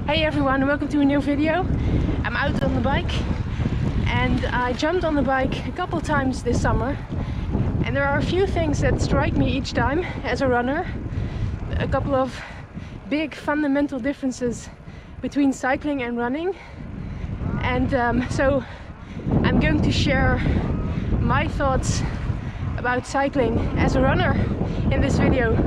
Hey everyone, welcome to a new video. I'm out on the bike and I jumped on the bike a couple times this summer, and there are a few things that strike me each time as a runner. A couple of big fundamental differences between cycling and running, and so I'm going to share my thoughts about cycling as a runner in this video.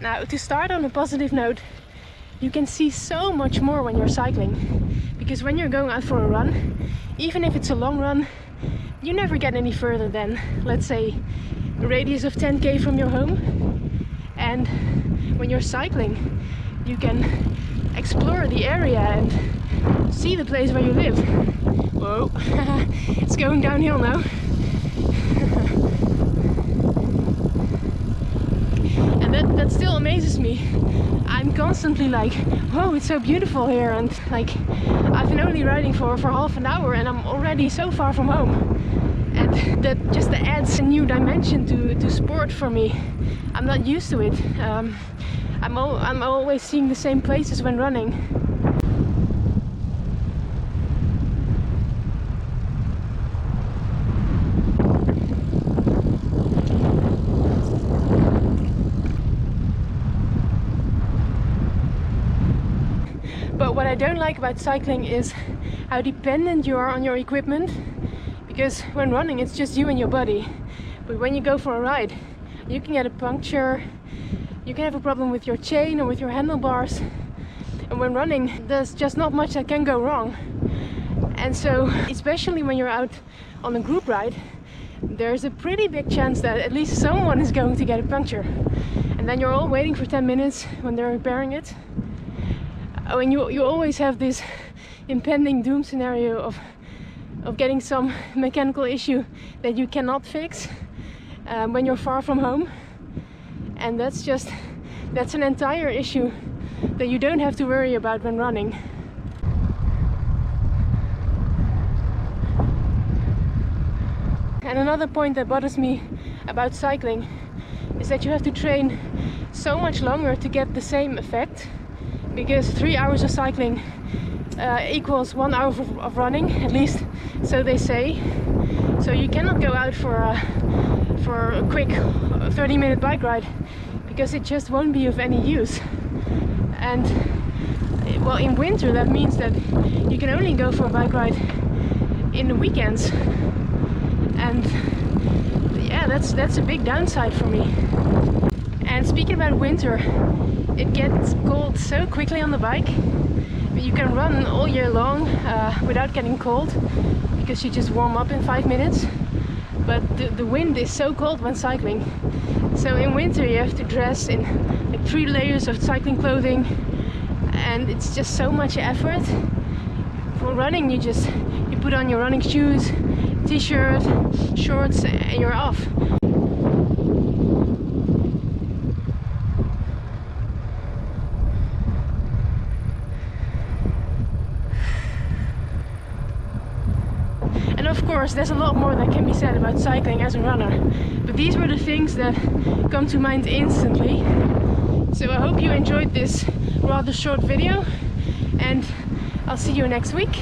Now, to start on a positive note, you can see so much more when you're cycling, because when you're going out for a run, even if it's a long run, you never get any further than, let's say, a radius of 10k from your home. And when you're cycling, you can explore the area and see the place where you live. Whoa, it's going downhill now. And that still amazes me. I'm constantly like, whoa, it's so beautiful here, and like, I've been only riding for half an hour and I'm already so far from home. And that just adds a new dimension to sport for me. I'm not used to it. I'm always seeing the same places when running. But what I don't like about cycling is how dependent you are on your equipment, because when running it's just you and your body. But when you go for a ride, you can get a puncture, you can have a problem with your chain or with your handlebars, and when running there's just not much that can go wrong. And so, especially when you're out on a group ride, there's a pretty big chance that at least someone is going to get a puncture, and then you're all waiting for 10 minutes when they're repairing it. Oh, and you always have this impending doom scenario of getting some mechanical issue that you cannot fix when you're far from home. And that's an entire issue that you don't have to worry about when running. And another point that bothers me about cycling is that you have to train so much longer to get the same effect, because 3 hours of cycling equals 1 hour of running, at least so they say. So you cannot go out for a quick 30-minute bike ride, because it just won't be of any use. And well, in winter that means that you can only go for a bike ride in the weekends, and yeah, that's a big downside for me. And speaking about winter, it gets cold so quickly on the bike. You can run all year long without getting cold, because you just warm up in 5 minutes. But the wind is so cold when cycling. So in winter you have to dress in like 3 layers of cycling clothing, and it's just so much effort. For running, you put on your running shoes, t-shirt, shorts, and you're off. And of course, there's a lot more that can be said about cycling as a runner, but these were the things that come to mind instantly. So I hope you enjoyed this rather short video, and I'll see you next week.